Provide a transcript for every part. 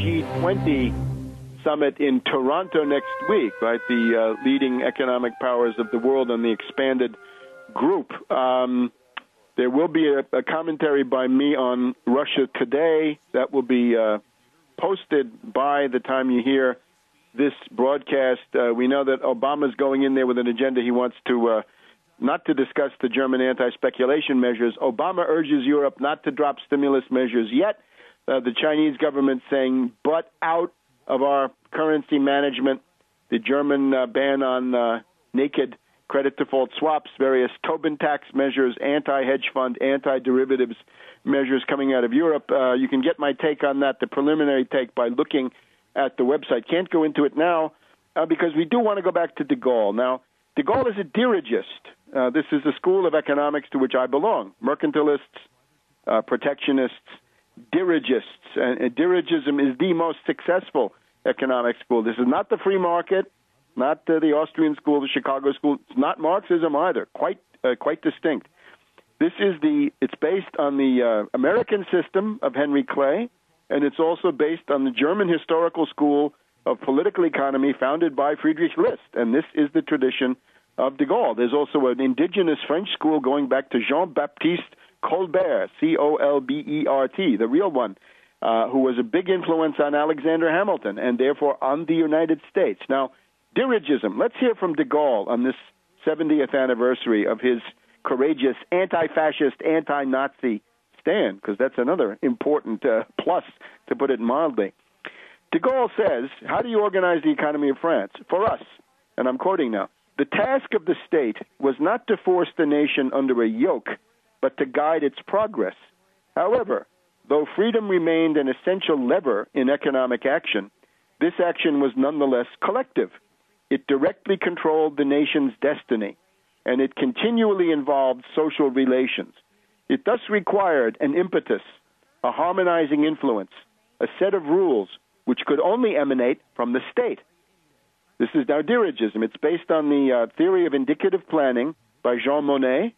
G20 summit in Toronto next week, right? The leading economic powers of the world and the expanded group. There will be a commentary by me on Russia Today that will be posted by the time you hear this broadcast. We know that Obama's going in there with an agenda. He wants to not to discuss the German anti-speculation measures. Obama urges Europe not to drop stimulus measures yet. The Chinese government saying, but out of our currency management, the German ban on naked credit default swaps, various Tobin tax measures, anti-hedge fund, anti-derivatives measures coming out of Europe. You can get my take on that, the preliminary take, by looking at the website. Can't go into it now because we do want to go back to de Gaulle. Now, de Gaulle is a dirigist. This is a school of economics to which I belong. Mercantilists, protectionists, dirigists. And dirigism is the most successful economic school. This is not the free market, not the Austrian school, the Chicago school. It's not Marxism either. Quite distinct. It's based on the American system of Henry Clay, and it's also based on the German historical school of political economy founded by Friedrich List. And this is the tradition of de Gaulle. There's also an indigenous French school going back to Jean-Baptiste Colbert, Colbert, the real one, who was a big influence on Alexander Hamilton and therefore on the United States. Now, dirigism. Let's hear from de Gaulle on this 70th anniversary of his courageous anti-fascist, anti-Nazi stand, because that's another important plus, to put it mildly. De Gaulle says, how do you organize the economy of France? For us, and I'm quoting now, the task of the state was not to force the nation under a yoke, but to guide its progress. However, though freedom remained an essential lever in economic action, this action was nonetheless collective. It directly controlled the nation's destiny, and it continually involved social relations. It thus required an impetus, a harmonizing influence, a set of rules which could only emanate from the state. This is now dirigism. It's based on the theory of indicative planning by Jean Monnet,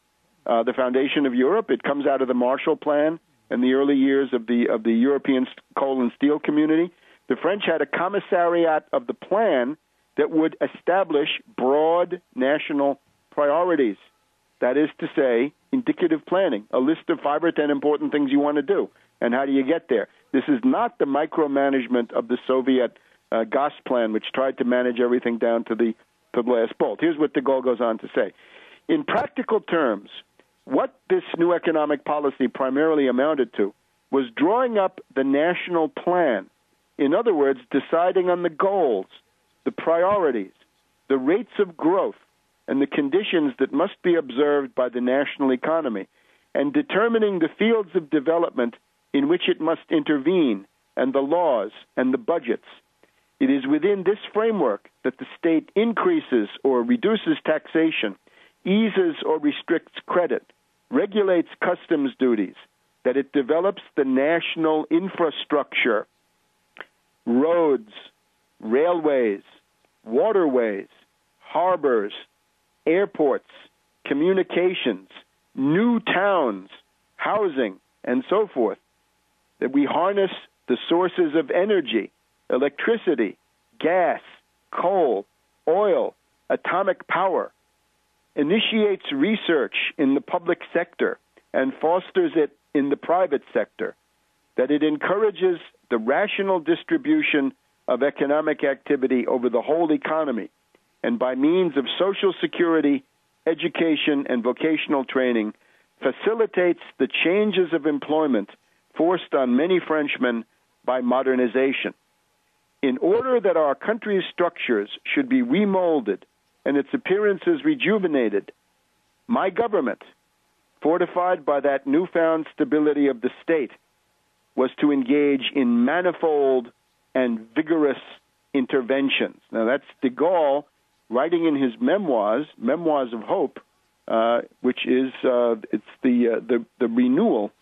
the foundation of Europe. It comes out of the Marshall Plan and the early years of the European coal and steel community. The French had a commissariat of the plan that would establish broad national priorities. That is to say, indicative planning, a list of 5 or 10 important things you want to do, and how do you get there. This is not the micromanagement of the Soviet Gas plan, which tried to manage everything down to the last bolt. Here's what de Gaulle goes on to say. In practical terms, what this new economic policy primarily amounted to was drawing up the national plan. In other words, deciding on the goals, the priorities, the rates of growth, and the conditions that must be observed by the national economy, and determining the fields of development in which it must intervene, and the laws and the budgets. It is within this framework that the state increases or reduces taxation, eases or restricts credit, regulates customs duties, that it develops the national infrastructure, roads, railways, waterways, harbors, airports, communications, new towns, housing, and so forth, that we harness the sources of energy, electricity, gas, coal, oil, atomic power, initiates research in the public sector and fosters it in the private sector, that it encourages the rational distribution of economic activity over the whole economy, and by means of social security, education, and vocational training, facilitates the changes of employment forced on many Frenchmen by modernization. In order that our country's structures should be remolded and its appearances rejuvenated, my government, fortified by that newfound stability of the state, was to engage in manifold and vigorous interventions. Now, that's de Gaulle writing in his memoirs, Memoirs of Hope, which is it's the renewal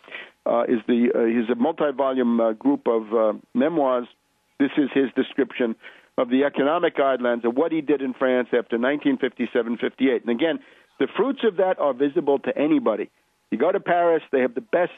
is he's a multi-volume group of memoirs. This is his description of the economic guidelines of what he did in France after 1957-58. And again, the fruits of that are visible to anybody. You go to Paris, they have the best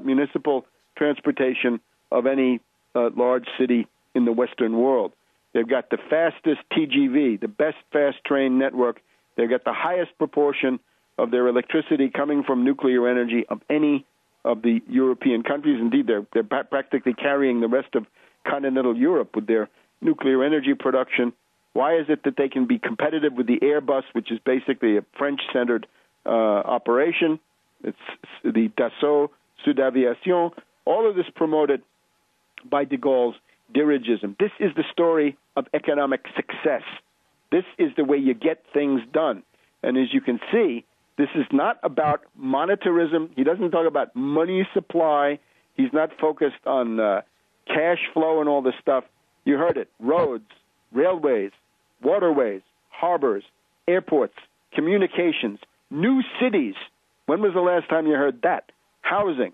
municipal transportation of any large city in the Western world. They've got the fastest TGV, the best fast train network. They've got the highest proportion of their electricity coming from nuclear energy of any of the European countries. Indeed, they're practically carrying the rest of continental Europe with their nuclear energy production. Why is it that they can be competitive with the Airbus, which is basically a French-centered operation? It's the Dassault Sud Aviation. All of this promoted by de Gaulle's dirigism. This is the story of economic success. This is the way you get things done. And as you can see, this is not about monetarism. He doesn't talk about money supply. He's not focused on cash flow and all this stuff. You heard it. Roads, railways, waterways, harbors, airports, communications, new cities. When was the last time you heard that? Housing.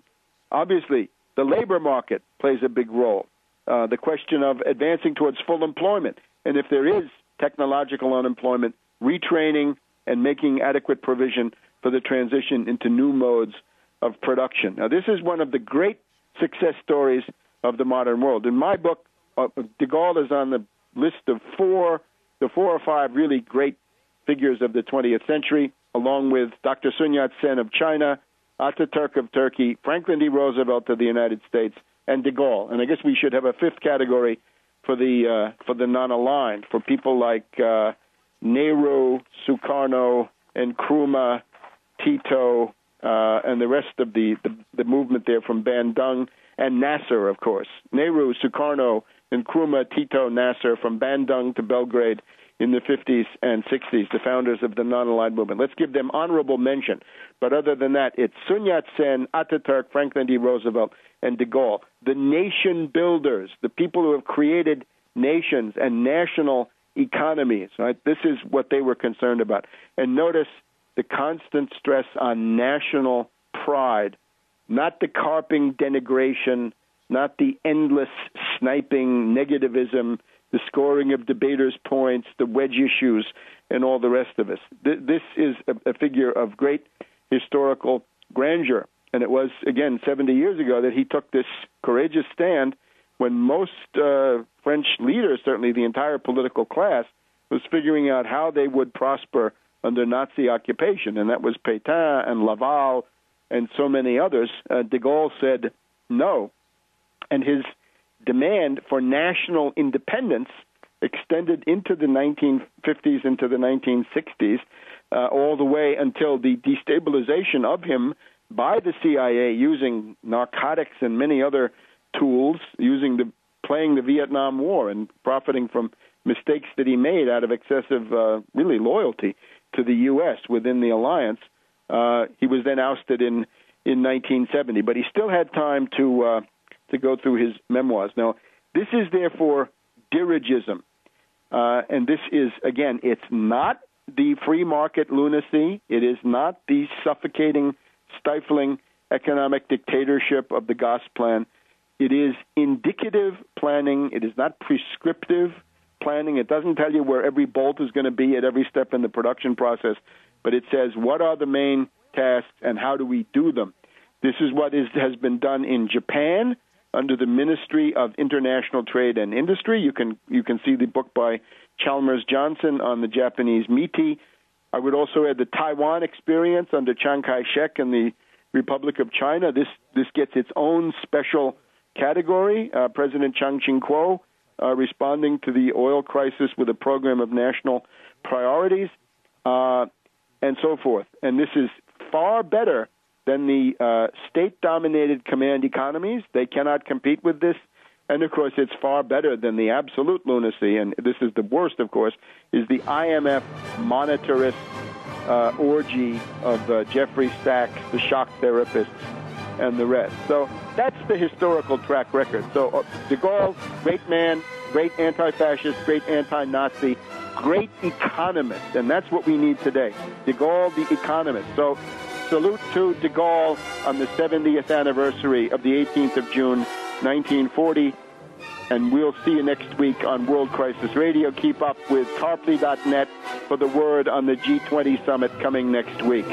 Obviously, the labor market plays a big role. The question of advancing towards full employment. And if there is technological unemployment, retraining and making adequate provision for the transition into new modes of production. Now, this is one of the great success stories of the modern world. In my book, de Gaulle is on the list of the four or five really great figures of the 20th century, along with Dr. Sun Yat-sen of China, Ataturk of Turkey, Franklin D. Roosevelt of the United States, and de Gaulle. And I guess we should have a fifth category for the non-aligned, for people like Nehru, Sukarno, Nkrumah, Tito, and the rest of the movement there from Bandung, and Nasser, of course. Nehru, Sukarno, Nkrumah, Tito, Nasser, from Bandung to Belgrade in the 50s and 60s, the founders of the non-aligned movement. Let's give them honorable mention. But other than that, it's Sun Yat-sen, Ataturk, Franklin D. Roosevelt, and de Gaulle, the nation builders, the people who have created nations and national economies. Right? This is what they were concerned about. And notice the constant stress on national pride, not the carping denigration, not the endless sniping negativism, the scoring of debaters' points, the wedge issues, and all the rest of us. This is a figure of great historical grandeur. And it was, again, 70 years ago that he took this courageous stand when most French leaders, certainly the entire political class, was figuring out how they would prosper under Nazi occupation. And that was Pétain and Laval and so many others. De Gaulle said no. And his demand for national independence extended into the 1950s, into the 1960s, all the way until the destabilization of him by the CIA using narcotics and many other tools, playing the Vietnam War and profiting from mistakes that he made out of excessive, really loyalty to the U.S. within the alliance. He was then ousted in 1970, but he still had time to go through his memoirs. Now, this is therefore dirigism, and this is, again, it's not the free market lunacy. It is not the suffocating, stifling economic dictatorship of the Gosplan. It is indicative planning. It is not prescriptive planning. It doesn't tell you where every bolt is going to be at every step in the production process, but it says what are the main tasks and how do we do them. This is what has been done in Japan under the Ministry of International Trade and Industry. You can see the book by Chalmers Johnson on the Japanese MITI. I would also add the Taiwan experience under Chiang Kai-shek and the Republic of China. This gets its own special category. President Chiang Ching-kuo responding to the oil crisis with a program of national priorities, and so forth. And this is far better than the state-dominated command economies. They cannot compete with this. And, of course, it's far better than the absolute lunacy, and this is the worst, of course, is the IMF monetarist orgy of Jeffrey Sachs, the shock therapists, and the rest. So that's the historical track record. So de Gaulle, great man, great anti-fascist, great anti-Nazi, great economist, and that's what we need today. De Gaulle, the economist. So salute to de Gaulle on the 70th anniversary of the 18th of June, 1940. And we'll see you next week on World Crisis Radio. Keep up with Tarpley.net for the word on the G20 summit coming next week.